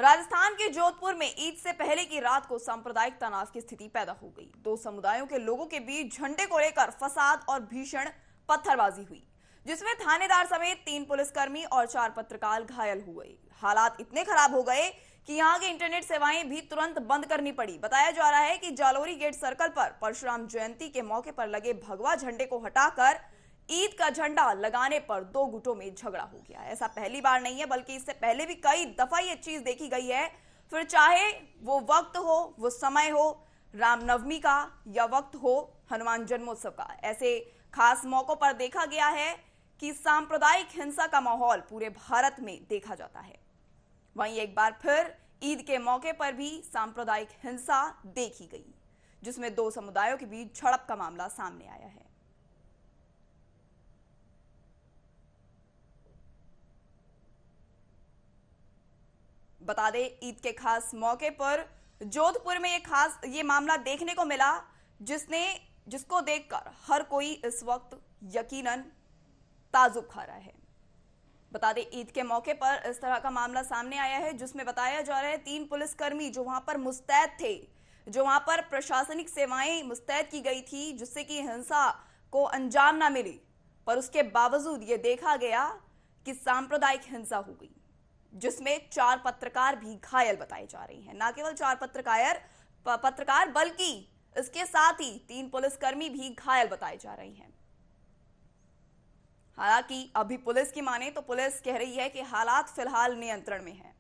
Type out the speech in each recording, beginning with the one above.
राजस्थान के जोधपुर में ईद से पहले की रात को सांप्रदायिक तनाव की स्थिति पैदा हो गई। दो समुदायों के लोगों के बीच झंडे को लेकर फसाद और भीषण पत्थरबाजी हुई, जिसमें थानेदार समेत 3 पुलिसकर्मी और 4 पत्रकार घायल हुए। हालात इतने खराब हो गए कि यहां की इंटरनेट सेवाएं भी तुरंत बंद करनी पड़ी। बताया जा रहा है कि जालोरी गेट सर्कल पर परशुराम जयंती के मौके पर लगे भगवा झंडे को हटाकर ईद का झंडा लगाने पर 2 गुटों में झगड़ा हो गया। ऐसा पहली बार नहीं है, बल्कि इससे पहले भी कई दफा ये चीज देखी गई है। फिर चाहे वो वक्त हो, वो समय हो रामनवमी का या वक्त हो हनुमान जन्मोत्सव का, ऐसे खास मौकों पर देखा गया है कि सांप्रदायिक हिंसा का माहौल पूरे भारत में देखा जाता है। वहीं एक बार फिर ईद के मौके पर भी सांप्रदायिक हिंसा देखी गई, जिसमें 2 समुदायों के बीच झड़प का मामला सामने आया है। बता दें, ईद के खास मौके पर जोधपुर में ये मामला देखने को मिला, जिसको देखकर हर कोई इस वक्त यकीनन ताजुब खा रहा है। बता दें, ईद के मौके पर इस तरह का मामला सामने आया है, जिसमें बताया जा रहा है 3 पुलिसकर्मी जो वहां पर मुस्तैद थे, जो वहां पर प्रशासनिक सेवाएं मुस्तैद की गई थी, जिससे कि हिंसा को अंजाम ना मिले, पर उसके बावजूद ये देखा गया कि सांप्रदायिक हिंसा हो गई, जिसमें 4 पत्रकार भी घायल बताए जा रहे हैं। न केवल 4 पत्रकार बल्कि इसके साथ ही 3 पुलिसकर्मी भी घायल बताए जा रहे हैं। हालांकि अभी पुलिस की माने तो पुलिस कह रही है कि हालात फिलहाल नियंत्रण में हैं।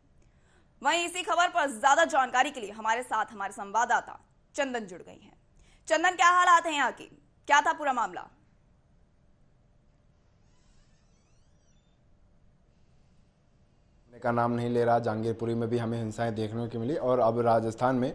वहीं इसी खबर पर ज्यादा जानकारी के लिए हमारे साथ हमारे संवाददाता चंदन जुड़ गई हैं। चंदन, क्या हालात हैं यहाँ के, क्या था पूरा मामला? का नाम नहीं ले रहा। जहांगीरपुरी में भी हमें हिंसाएं देखने को मिली और अब राजस्थान में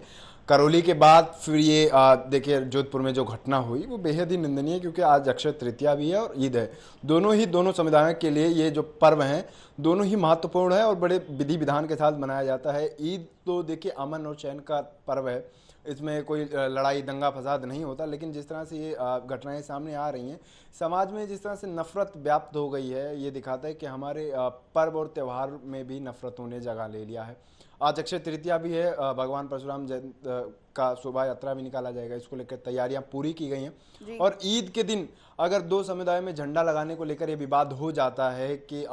करौली के बाद फिर ये देखिए जोधपुर में जो घटना हुई वो बेहद ही निंदनीय है, क्योंकि आज अक्षय तृतीया भी है और ईद है। दोनों समुदायों के लिए ये जो पर्व हैं दोनों ही महत्वपूर्ण है और बड़े विधि विधान के साथ मनाया जाता है। ईद तो देखिए अमन और चैन का पर्व है, इसमें कोई लड़ाई दंगा फसाद नहीं होता, लेकिन जिस तरह से ये घटनाएं सामने आ रही हैं, समाज में जिस तरह से नफरत व्याप्त हो गई है, ये दिखाता है कि हमारे पर्व और त्यौहार में भी नफरतों ने जगह ले लिया है। आज अक्षय तृतीया भी है, भगवान परशुराम जयंती का शोभा यात्रा भी निकाला जाएगा, इसको लेकर तैयारियां पूरी की गई हैं। और ईद के दिन अगर 2 समुदायों में झंडा लगाने को लेकर ये विवाद हो जाता है कि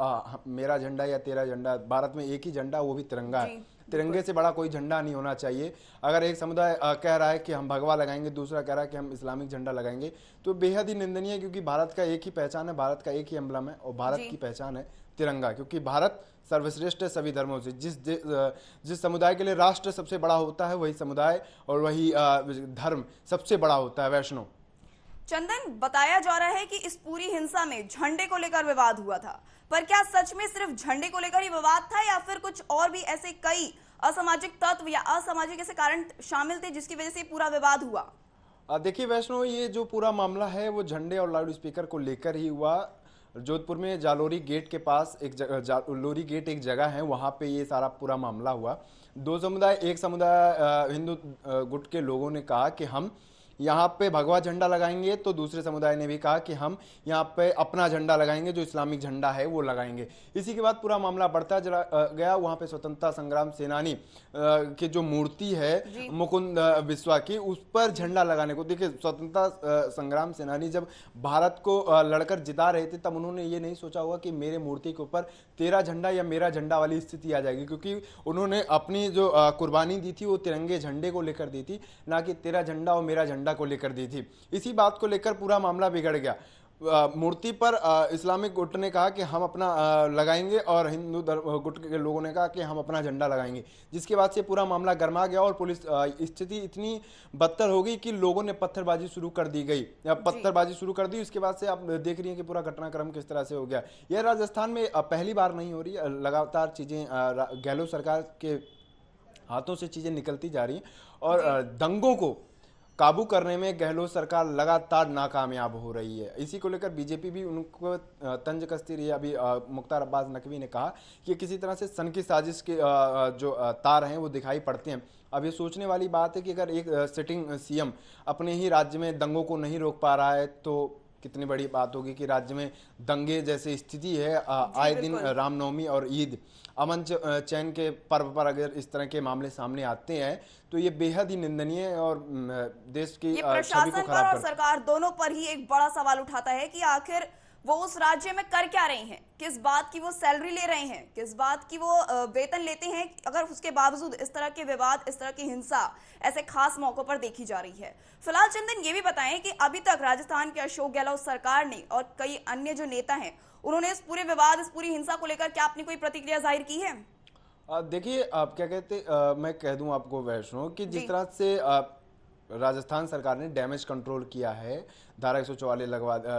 मेरा झंडा या तेरा झंडा, भारत में एक ही झंडा, वो भी तिरंगा है। तिरंगे से बड़ा कोई झंडा नहीं होना चाहिए। अगर एक समुदाय कह रहा है कि हम भगवा लगाएंगे, दूसरा कह रहा है कि हम इस्लामिक झंडा लगाएंगे, तो बेहद ही निंदनीय है, क्योंकि भारत का एक ही पहचान है, भारत का एक ही एम्बलम है और भारत की पहचान है तिरंगा। क्योंकि भारत सर्वश्रेष्ठ है सभी धर्मों से। जिस समुदाय के लिए राष्ट्र सबसे बड़ा होता है, वही समुदाय और वही धर्म सबसे बड़ा होता है, वैष्णव। चंदन, बताया जा रहा है कि इस पूरी हिंसा में झंडे को लेकर विवाद हुआ था, पर क्या सच में सिर्फ झंडे को लेकर ही विवाद था या फिर कुछ और भी ऐसे कई असामाजिक तत्व या असामाजिक ऐसे कारण शामिल थे जिसकी वजह से पूरा विवाद हुआ? देखिए वैष्णव, ये जो पूरा मामला है वो झंडे और लाउड स्पीकर को लेकर ही हुआ। जोधपुर में जालोरी गेट के पास जालोरी गेट एक जगह है, वहां पे ये सारा पूरा मामला हुआ। 2 समुदाय, एक समुदाय हिंदू गुट के लोगों ने कहा कि हम यहाँ पे भगवा झंडा लगाएंगे, तो दूसरे समुदाय ने भी कहा कि हम यहाँ पे अपना झंडा लगाएंगे, जो इस्लामिक झंडा है वो लगाएंगे। इसी के बाद पूरा मामला बढ़ता गया। वहाँ पे स्वतंत्रता संग्राम सेनानी की जो मूर्ति है मुकुंद बिस्वा की, उस पर झंडा लगाने को, देखिए स्वतंत्रता संग्राम सेनानी जब भारत को लड़कर जिता रहे थे, तब उन्होंने ये नहीं सोचा होगा कि मेरे मूर्ति के ऊपर तेरा झंडा या मेरा झंडा वाली स्थिति आ जाएगी, क्योंकि उन्होंने अपनी जो कुर्बानी दी थी वो तिरंगे झंडे को लेकर दी थी, ना कि तेरा झंडा और मेरा झंडा को लेकर दी थी। इसी बात को लेकर पूरा मामला बिगड़ गया। मूर्ति पर इस्लामिक गुट ने कहा कि हम अपना लगाएंगे और हिंदू गुट के लोगों ने कहा कि हम अपना झंडा लगाएंगे, जिसके बाद से पूरा मामला गर्मा गया और पुलिस स्थिति इतनी बदतर हो गई कि लोगों ने पत्थरबाजी शुरू कर दी गई, पत्थरबाजी शुरू कर दी। उसके बाद से आप देख रही हैं कि पूरा घटनाक्रम किस तरह से हो गया। यह राजस्थान में पहली बार नहीं हो रही, लगातार चीजें गहलोत सरकार के हाथों से चीजें निकलती जा रही हैं और दंगों को काबू करने में गहलोत सरकार लगातार नाकामयाब हो रही है। इसी को लेकर बीजेपी भी उनको तंज कसती रही है। अभी मुख्तार अब्बास नकवी ने कहा कि किसी तरह से सन की साजिश के जो तार हैं वो दिखाई पड़ते हैं। अब ये सोचने वाली बात है कि अगर एक सिटिंग सीएम अपने ही राज्य में दंगों को नहीं रोक पा रहा है तो कितनी बड़ी बात होगी कि राज्य में दंगे जैसी स्थिति है, आए दिन रामनवमी और ईद, अमन चैन के पर्व पर अगर इस तरह के मामले सामने आते हैं तो ये बेहद ही निंदनीय है और देश की ये छवि प्रशासन को पर खराब और करता है। सरकार दोनों पर ही एक बड़ा सवाल उठाता है कि आखिर वो उस राज्य में कर क्या रहे हैं, किस बात की वो सैलरी ले रहे हैं, किस बात की वो वेतन लेते हैं, अगर उसके बावजूद इस तरह के विवाद, इस तरह की हिंसा ऐसे खास मौकों पर देखी जा रही है। फिलहाल चंदन ये भी बताएं कि अभी तक राजस्थान के अशोक गहलोत सरकार ने और कई अन्य जो नेता हैं उन्होंने इस पूरे विवाद, इस पूरी हिंसा को लेकर क्या अपनी कोई प्रतिक्रिया जाहिर की है? देखिए, आप क्या कहते, मैं कह दूं आपको वैष्णो कि जिस जी। तरह से राजस्थान सरकार ने डैमेज कंट्रोल किया है, धारा 144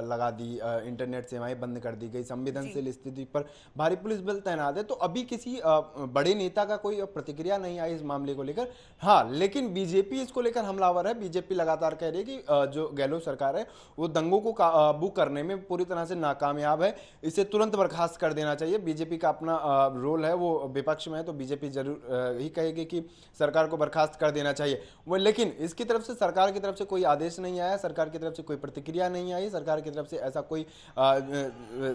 लगा दी, इंटरनेट सेवाएं बंद कर दी गई, संवेदनशील स्थिति पर भारी पुलिस बल तैनात है, तो अभी किसी बड़े नेता का कोई प्रतिक्रिया नहीं आई इस मामले को लेकर। हाँ, लेकिन बीजेपी इसको लेकर हमलावर है। बीजेपी लगातार कह रही है कि जो गहलोत सरकार है वो दंगों को काबू करने में पूरी तरह से नाकामयाब है, इसे तुरंत बर्खास्त कर देना चाहिए। बीजेपी का अपना रोल है, वो विपक्ष में है तो बीजेपी जरूर ही कहेगी कि सरकार को बर्खास्त कर देना चाहिए वो, लेकिन इसकी तरफ से, सरकार की तरफ से कोई आदेश नहीं आया, सरकार की तरफ से कोई प्रतिक्रिया नहीं आई, सरकार की तरफ से ऐसा कोई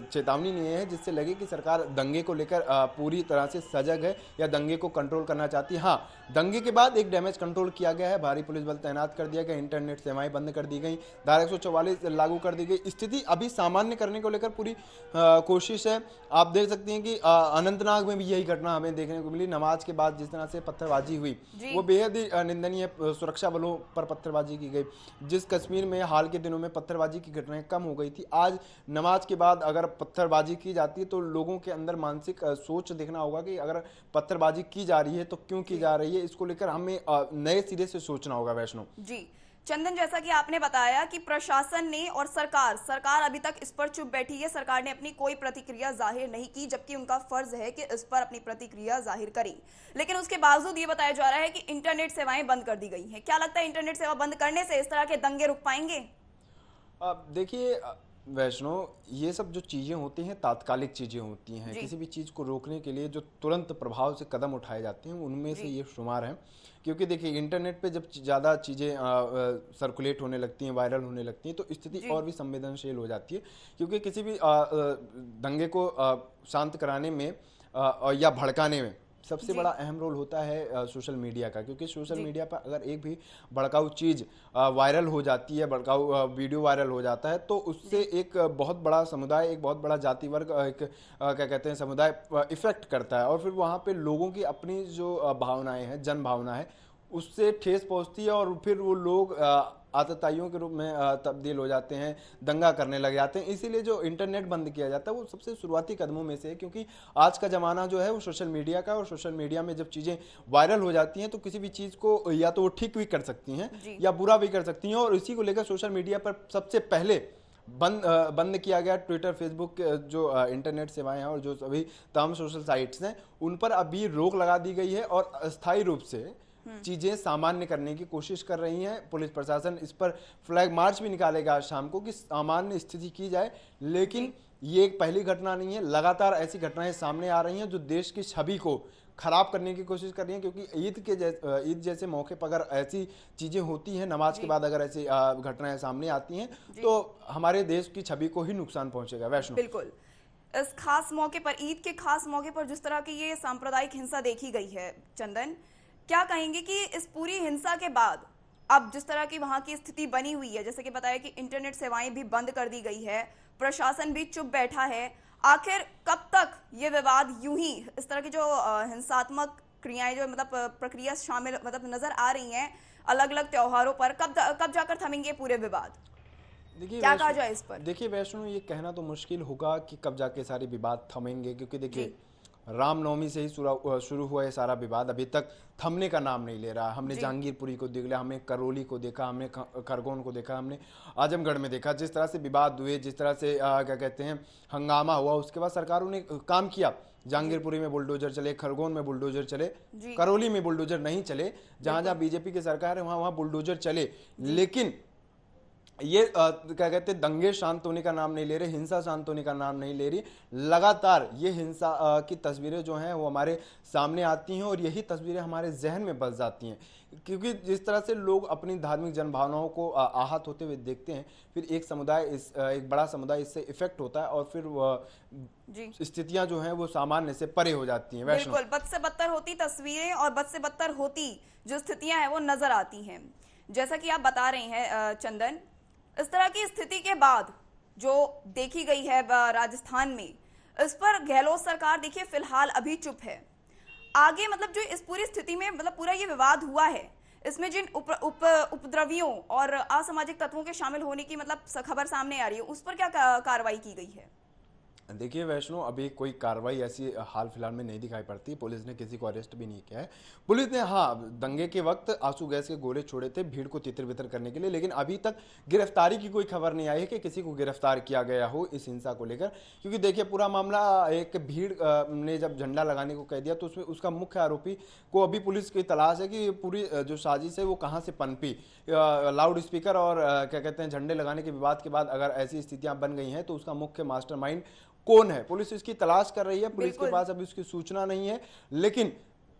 चेतावनी नहीं है जिससे लगे कि सरकार दंगे को लेकर पूरी तरह से सजग है या दंगे को कंट्रोल करना चाहती है। हाँ, दंगे के बाद एक डैमेज कंट्रोल किया गया है, भारी पुलिस बल तैनात कर दिया गया, इंटरनेट सेवाएं बंद कर दी गई, धारा 144 लागू कर दी गई, स्थिति अभी सामान्य करने को लेकर पूरी कोशिश है। आप देख सकते हैं कि अनंतनाग में भी यही घटना हमें देखने को मिली। नमाज के बाद जिस तरह से पत्थरबाजी हुई वो बेहद ही निंदनीय, सुरक्षा बलों पर पत्थरबाजी की गई। जिस कश्मीर में हाल के दिनों में पत्थरबाजी की घटनाएं कम हो गई थी, आज नमाज के बाद अगर पत्थरबाजी की जाती है तो लोगों के अंदर मानसिक सोच देखना होगा कि अगर पत्थरबाजी की जा रही है तो क्यों की जा रही है, इसको लेकर हमें नए सिरे से सोचना होगा। वैष्णो जी चंदन, जैसा कि आपने बताया कि प्रशासन ने और सरकार अभी तक इस पर चुप बैठी है, सरकार ने अपनी कोई प्रतिक्रिया जाहिर नहीं की, जबकि उनका फर्ज है कि इस पर अपनी प्रतिक्रिया जाहिर करें। लेकिन उसके बावजूद ये बताया जा रहा है कि इंटरनेट सेवाएं बंद कर दी गई हैं। क्या लगता है इंटरनेट सेवा बंद करने से इस तरह के दंगे रुक पाएंगे? देखिए वैष्णो, ये सब जो चीज़ें होती हैं तात्कालिक चीज़ें होती हैं। किसी भी चीज़ को रोकने के लिए जो तुरंत प्रभाव से कदम उठाए जाते हैं उनमें से ये शुमार है। क्योंकि देखिए, इंटरनेट पे जब ज़्यादा चीज़ें सर्कुलेट होने लगती हैं, वायरल होने लगती हैं, तो स्थिति और भी संवेदनशील हो जाती है। क्योंकि किसी भी दंगे को शांत कराने में या भड़काने में सबसे बड़ा अहम रोल होता है सोशल मीडिया का। क्योंकि सोशल मीडिया पर अगर एक भी भड़काऊ चीज़ वायरल हो जाती है, भड़काऊ वीडियो वायरल हो जाता है, तो उससे एक बहुत बड़ा समुदाय, एक बहुत बड़ा जाति वर्ग, एक क्या कहते हैं समुदाय इफेक्ट करता है। और फिर वहाँ पे लोगों की अपनी जो भावनाएं हैं, जन भावना है, उससे ठेस पहुँचती है और फिर वो लोग आतताइयों के रूप में तब्दील हो जाते हैं, दंगा करने लग जाते हैं। इसीलिए जो इंटरनेट बंद किया जाता है वो सबसे शुरुआती कदमों में से है। क्योंकि आज का ज़माना जो है वो सोशल मीडिया का, और सोशल मीडिया में जब चीज़ें वायरल हो जाती हैं तो किसी भी चीज़ को या तो वो ठीक भी कर सकती हैं या बुरा भी कर सकती हैं। और इसी को लेकर सोशल मीडिया पर सबसे पहले बंद किया गया ट्विटर, फेसबुक, जो इंटरनेट सेवाएं हैं और जो सभी तमाम सोशल साइट्स हैं उन पर अभी रोक लगा दी गई है और अस्थायी रूप से चीजें सामान्य करने की कोशिश कर रही हैं। पुलिस प्रशासन इस पर फ्लैग मार्च भी निकालेगा आज शाम को कि सामान्य स्थिति की जाए। लेकिन ये एक पहली घटना नहीं है, लगातार ऐसी घटनाएं सामने आ रही हैं जो देश की छवि को खराब करने की कोशिश कर रही हैं। क्योंकि ईद जैसे मौके पर अगर ऐसी चीजें होती हैं, नमाज के बाद अगर ऐसी घटनाएं सामने आती हैं तो हमारे देश की छवि को ही नुकसान पहुंचेगा। वैष्णो, बिल्कुल, इस खास मौके पर, ईद के खास मौके पर जिस तरह की ये सांप्रदायिक हिंसा देखी गई है, चंदन क्या कहेंगे कि इस पूरी हिंसा के बाद अब जिस तरह की वहां की स्थिति बनी हुई है, जैसे कि बताया कि इंटरनेट सेवाएं भी बंद कर दी गई है, प्रशासन भी चुप बैठा है, आखिर कब तक ये विवाद यूं ही, इस तरह की जो हिंसात्मक क्रियाएं, जो मतलब प्रक्रिया शामिल नजर आ रही हैं अलग अलग त्योहारों पर, कब जाकर थमेंगे पूरे विवाद? देखिए क्या कहा जाए इस पर? देखिए वैष्णो, ये कहना तो मुश्किल होगा कि कब जाके सारे विवाद थमेंगे। क्योंकि देखिए, रामनवमी से ही शुरू हुआ ये सारा विवाद अभी तक थमने का नाम नहीं ले रहा। हमने जहांगीरपुरी को देख लिया, हमने करौली को देखा, हमने खरगोन को देखा, हमने आजमगढ़ में देखा। जिस तरह से विवाद हुए, जिस तरह से क्या कहते हैं हंगामा हुआ, उसके बाद सरकारों ने काम किया। जहांगीरपुरी में बुलडोजर चले, खरगोन में बुलडोजर चले, करौली में बुलडोजर नहीं चले। जहां जहां बीजेपी की सरकार है वहां वहां बुलडोजर चले। लेकिन ये क्या कहते हैं, दंगे शांत होने का नाम नहीं ले रहे, हिंसा शांत होने का नाम नहीं ले रही। लगातार ये हिंसा की तस्वीरें जो हैं वो हमारे सामने आती हैं और यही तस्वीरें हमारे जहन में बस जाती हैं, क्योंकि जिस तरह से लोग अपनी धार्मिक जनभावनाओं को आहत होते हुए देखते हैं, फिर एक समुदाय एक बड़ा समुदाय इससे इफेक्ट होता है और फिर जी स्थितियां जो हैं वो सामान्य से परे हो जाती हैं। वैष्णव, बिल्कुल, बद से बदतर होती तस्वीरें और बद से बदतर होती जो स्थितियां हैं वो नजर आती हैं। जैसा कि आप बता रहे हैं चंदन, इस तरह की स्थिति के बाद जो देखी गई है राजस्थान में, इस पर गहलोत सरकार देखिए फिलहाल अभी चुप है। आगे मतलब जो इस पूरी स्थिति में मतलब पूरा ये विवाद हुआ है, इसमें जिन उपद्रवियों और असामाजिक तत्वों के शामिल होने की मतलब खबर सामने आ रही है, उस पर क्या कार्रवाई की गई है? देखिए वैष्णो, अभी कोई कार्रवाई ऐसी हाल फिलहाल में नहीं दिखाई पड़ती। पुलिस ने किसी को अरेस्ट भी नहीं किया है। पुलिस ने हाँ, दंगे के वक्त आंसू गैस के गोले छोड़े थे भीड़ को तितर बितर करने के लिए, लेकिन अभी तक गिरफ्तारी की कोई खबर नहीं आई है कि किसी को गिरफ्तार किया गया हो इस हिंसा को लेकर। क्योंकि देखिए पूरा मामला, एक भीड़ ने जब झंडा लगाने को कह दिया तो उसमें उसका मुख्य आरोपी को अभी पुलिस की तलाश है कि पूरी जो साजिश है वो कहाँ से पनपी। लाउड स्पीकर और क्या कहते हैं झंडे लगाने के विवाद के बाद अगर ऐसी स्थितियां बन गई हैं तो उसका मुख्य मास्टरमाइंड कौन है, पुलिस इसकी तलाश कर रही है। पुलिस के पास अभी उसकी सूचना नहीं है, लेकिन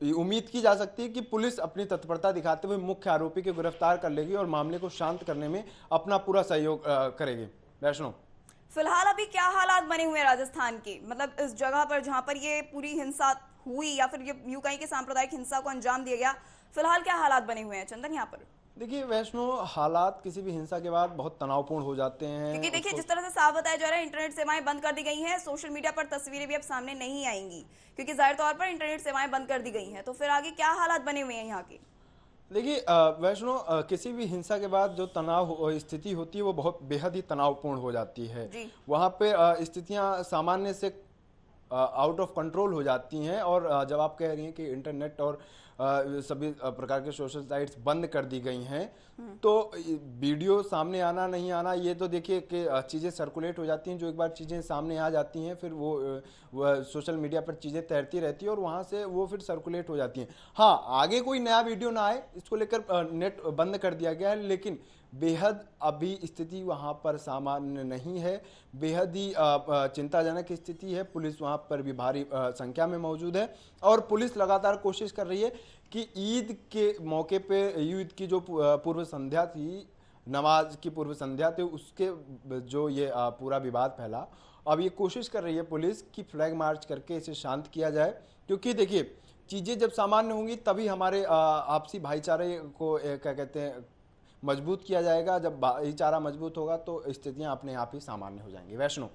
उम्मीद की जा सकती है कि पुलिस अपनी तत्परता दिखाते हुए मुख्य आरोपी को गिरफ्तार कर लेगी और मामले को शांत करने में अपना पूरा सहयोग करेगी। वैष्णव, फिलहाल अभी क्या हालात बने हुए हैं राजस्थान के, मतलब इस जगह पर जहां पर ये पूरी हिंसा हुई या फिर ये यूं कहीं के सांप्रदायिक हिंसा को अंजाम दिया गया, फिलहाल क्या हालात बने हुए हैं चंदन यहाँ पर? देखिए वैष्णो, हालात किसी भी हिंसा के बाद बहुत तनावपूर्ण हो जाते हैं। क्योंकि देखिए जिस तरह से साफ बताया जा रहा है, इंटरनेट सेवाएं बंद कर दी गई हैं, सोशल मीडिया पर तस्वीरें भी अब सामने नहीं आएंगी क्योंकि जाहिर तौर पर इंटरनेट सेवाएं बंद कर दी गई हैं। तो फिर आगे क्या हालात बने हुए हैं यहाँ के? देखिए वैष्णो, किसी भी हिंसा के बाद जो स्थिति होती है वो बहुत बेहद ही तनावपूर्ण हो जाती है। वहाँ पे स्थितियाँ सामान्य से आउट ऑफ कंट्रोल हो जाती हैं। और जब आप कह रही हैं कि इंटरनेट और सभी प्रकार के सोशल साइट्स बंद कर दी गई हैं, तो वीडियो सामने आना नहीं आना, ये तो देखिए कि चीज़ें सर्कुलेट हो जाती हैं। जो एक बार चीज़ें सामने आ जाती हैं फिर वो सोशल मीडिया पर चीज़ें तैरती रहती है और वहाँ से वो फिर सर्कुलेट हो जाती हैं। हाँ, आगे कोई नया वीडियो ना आए इसको लेकर नेट बंद कर दिया गया है, लेकिन बेहद अभी स्थिति वहाँ पर सामान्य नहीं है। बेहद ही चिंताजनक स्थिति है। पुलिस वहाँ पर भी भारी संख्या में मौजूद है और पुलिस लगातार कोशिश कर रही है कि ईद के मौके पे, ईद की जो पूर्व संध्या थी, नमाज की पूर्व संध्या थी, उसके जो ये पूरा विवाद फैला, अब ये कोशिश कर रही है पुलिस कि फ्लैग मार्च करके इसे शांत किया जाए। क्योंकि देखिए चीज़ें जब सामान्य होंगी तभी हमारे आपसी भाईचारे को क्या कहते हैं मजबूत किया जाएगा। जब भाईचारा मजबूत होगा तो स्थितियां अपने आप ही सामान्य हो जाएंगी। वैष्णो।